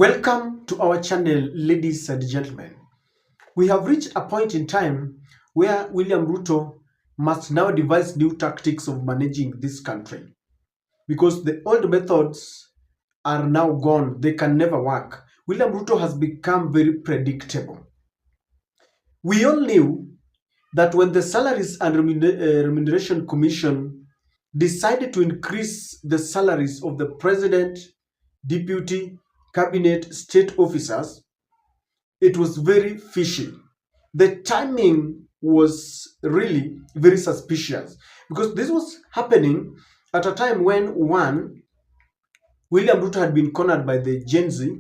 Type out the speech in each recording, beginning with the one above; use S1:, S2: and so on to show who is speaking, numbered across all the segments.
S1: Welcome to our channel, ladies and gentlemen. We have reached a point in time where William Ruto must now devise new tactics of managing this country because the old methods are now gone. They can never work. William Ruto has become very predictable. We all knew that when the Salaries and Remuneration Commission decided to increase the salaries of the president, deputy, cabinet, state officers, it was very fishy. The timing was really very suspicious because this was happening at a time when William Ruto had been cornered by the Gen Z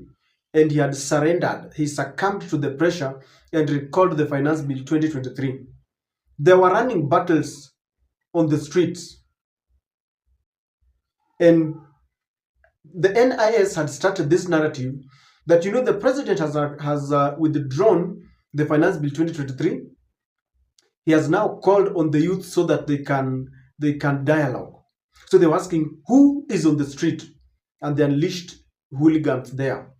S1: and he had surrendered. He succumbed to the pressure and recalled the Finance Bill 2023. There were running battles on the streets, and the NIS had started this narrative that the president has withdrawn the Finance Bill 2023. He has now called on the youth so that they can dialogue. So they were asking who is on the street, and they unleashed hooligans there.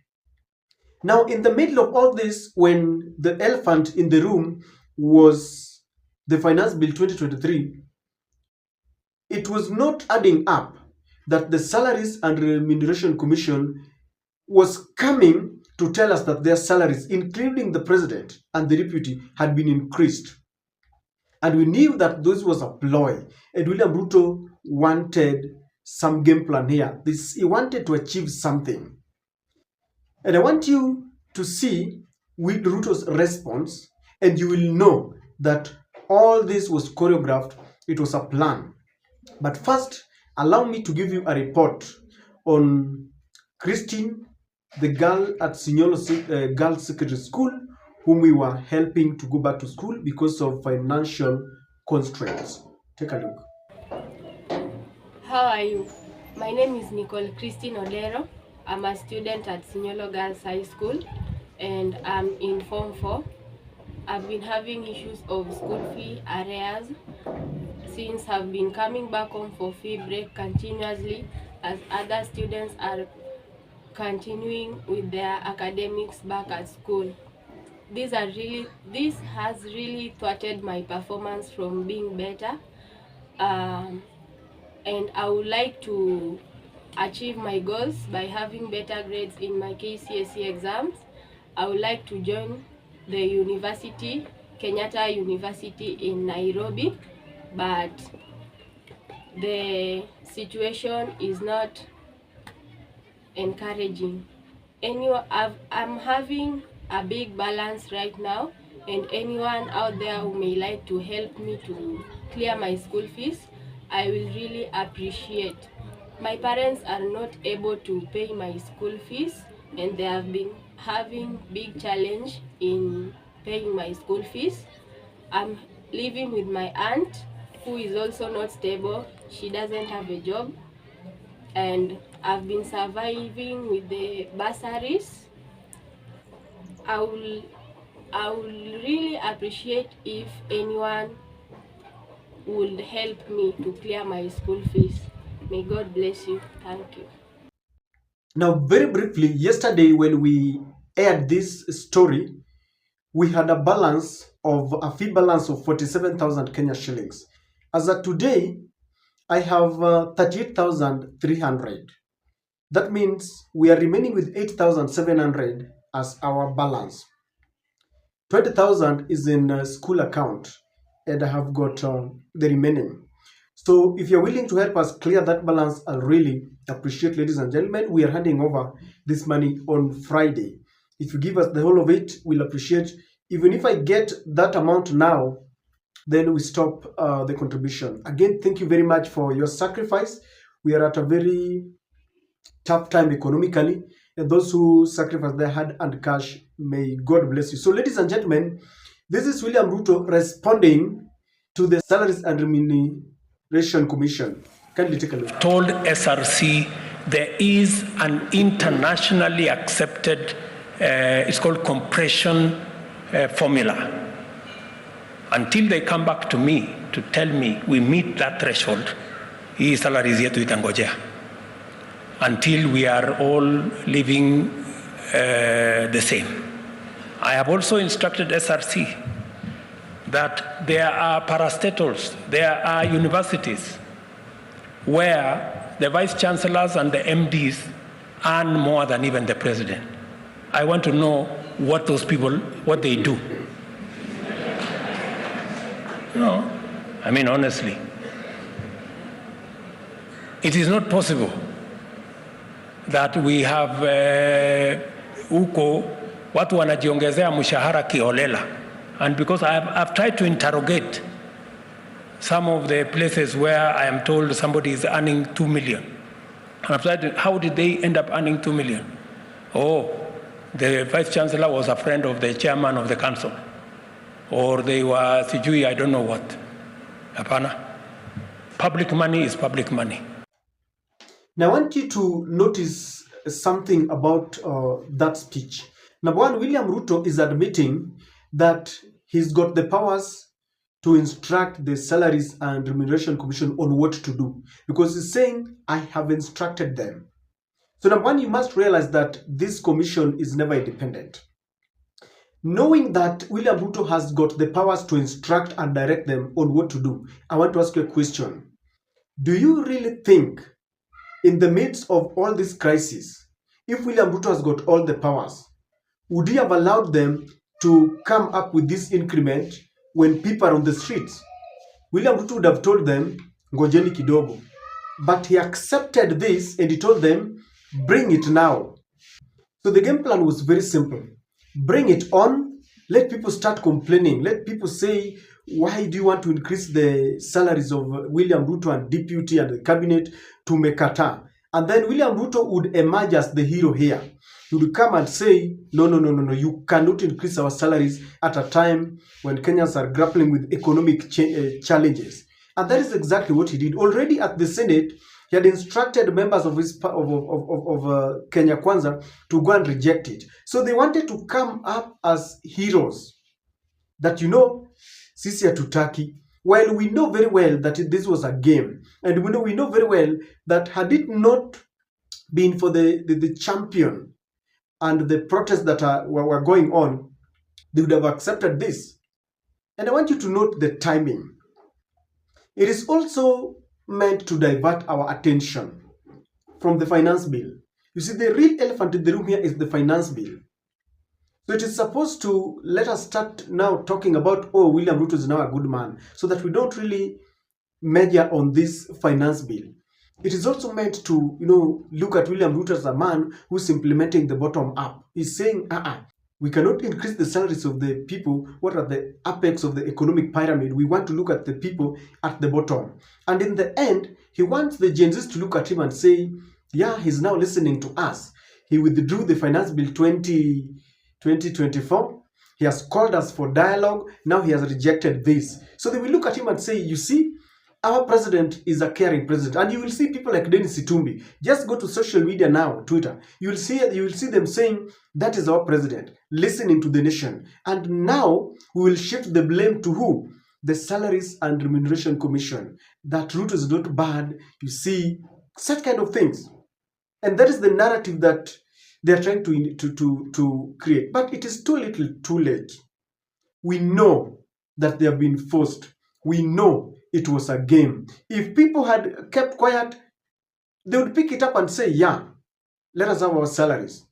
S1: Now, in the middle of all this, when the elephant in the room was the Finance Bill 2023, it was not adding up that the Salaries and Remuneration Commission was coming to tell us that their salaries, including the president and the deputy, had been increased. And we knew that this was a ploy. And William Ruto wanted some game plan here. He wanted to achieve something. And I want you to see with Ruto's response, and you will know that all this was choreographed. It was a plan. But first, allow me to give you a report on Christine, the girl at Sinyolo Girls Secondary School, whom we were helping to go back to school because of financial constraints. Take a look.
S2: How are you? My name is Nicole Christine Odero. I'm a student at Sinyolo Girls High School and I'm in Form 4. I've been having issues of school fee arrears since I've been coming back home for fee break continuously as other students are continuing with their academics back at school. This has really thwarted my performance from being better, and I would like to achieve my goals by having better grades in my KCSE exams. I would like to join the university, Kenyatta University in Nairobi, but the situation is not encouraging. Anyway, I'm having a big balance right now, and anyone out there who may like to help me to clear my school fees, I will really appreciate. My parents are not able to pay my school fees, and they have been having big challenge in paying my school fees. I'm living with my aunt, who is also not stable. She doesn't have a job, and I've been surviving with the bursaries. I will really appreciate if anyone would help me to clear my school fees. May God bless you. Thank you.
S1: Now, very briefly, yesterday when we aired this story, we had a fee balance of 47,000 Kenya shillings. As of today, I have 38,300. That means we are remaining with 8,700 as our balance. 20,000 is in school account, and I have got the remaining. So if you're willing to help us clear that balance, I'll really appreciate, ladies and gentlemen. We are handing over this money on Friday. If you give us the whole of it, we'll appreciate. Even if I get that amount now, then we stop the contribution. Again, thank you very much for your sacrifice. We are at a very tough time economically, and those who sacrifice their hard and cash, may God bless you. So, ladies and gentlemen, this is William Ruto responding to the Salaries and Remuneration Commission. Kindly take a look.
S3: Told SRC there is an internationally accepted, it's called compression formula. Until they come back to me to tell me we meet that threshold, hii salaries yetu itangojea until we are all living the same. I have also instructed SRC that there are parastatals, there are universities where the vice chancellors and the MDs earn more than even the president. I want to know what those people, what they do. No, I mean, honestly, it is not possible that we have huko watu wanajiongezea mshahara kiholela. And because I've tried to interrogate some of the places where I am told somebody is earning 2 million. And I've tried, how did they end up earning 2 million? Oh, the vice chancellor was a friend of the chairman of the council. Or they were sijui, I don't know what. Hapana. Public money is public money.
S1: Now, I want you to notice something about that speech. Number one, William Ruto is admitting that he's got the powers to instruct the Salaries and Remuneration Commission on what to do. Because he's saying, I have instructed them. So number one, you must realize that this commission is never independent. Knowing that William Ruto has got the powers to instruct and direct them on what to do, I want to ask you a question. Do you really think, in the midst of all this crisis, if William Ruto has got all the powers, would he have allowed them to come up with this increment when people are on the streets? William Ruto would have told them, ngojeni kidogo. But he accepted this and he told them, bring it now. So the game plan was very simple. Bring it on, let people start complaining, let people say, why do you want to increase the salaries of William Ruto and deputy and the cabinet to Mekata? And then William Ruto would emerge as the hero here. He would come and say, no, you cannot increase our salaries at a time when Kenyans are grappling with economic challenges. And that is exactly what he did. Already at the Senate, he had instructed members of Kenya Kwanza to go and reject it. So they wanted to come up as heroes. That, sisi hatutaki. While we know very well that this was a game. And we know very well that had it not been for the champion and the protests that were going on, they would have accepted this. And I want you to note the timing. It is also meant to divert our attention from the finance bill. You see, the real elephant in the room here is the finance bill. So it is supposed to let us start now talking about, oh, William Ruto is now a good man, so that we don't really measure on this finance bill. It is also meant to, look at William Ruto as a man who's implementing the bottom up. He's saying, we cannot increase the salaries of the people what are the apex of the economic pyramid. We want to look at the people at the bottom. And in the end, he wants the Gen Zs to look at him and say, yeah, he's now listening to us. He withdrew the finance bill 2024. He has called us for dialogue. Now he has rejected this. So they will look at him and say, you see, our president is a caring president. And you will see people like Dennis Itumbi. Just go to social media now, Twitter. You will see them saying, that is our president, listening to the nation. And now we will shift the blame to who? The Salaries and Remuneration Commission. That Ruto is not bad. You see, such kind of things. And that is the narrative that they are trying to create. But it is too little, too late. We know that they have been forced. We know it was a game. If people had kept quiet, they would pick it up and say, yeah, let us have our salaries.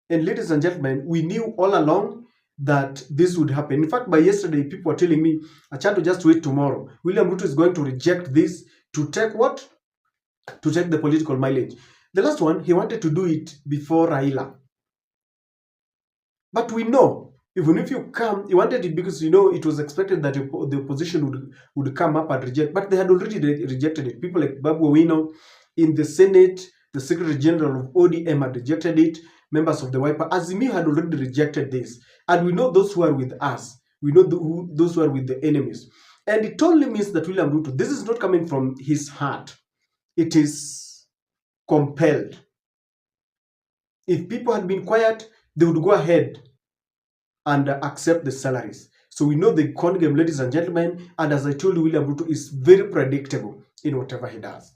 S1: And ladies and gentlemen, we knew all along that this would happen. In fact, by yesterday, people were telling me, Achanto, just wait tomorrow. William Ruto is going to reject this to take what? To take the political mileage. The last one, he wanted to do it before Raila. But we know, even if you come, he wanted it because, it was expected that the opposition would come up and reject. But they had already rejected it. People like Babu Owino in the Senate, the Secretary General of ODM had rejected it. Members of the Wiper, Azimio had already rejected this. And we know those who are with us. We know those who are with the enemies. And it only means that William Ruto, this is not coming from his heart. It is compelled. If people had been quiet, they would go ahead and accept the salaries. So we know the con game, ladies and gentlemen. And as I told you, William Ruto is very predictable in whatever he does.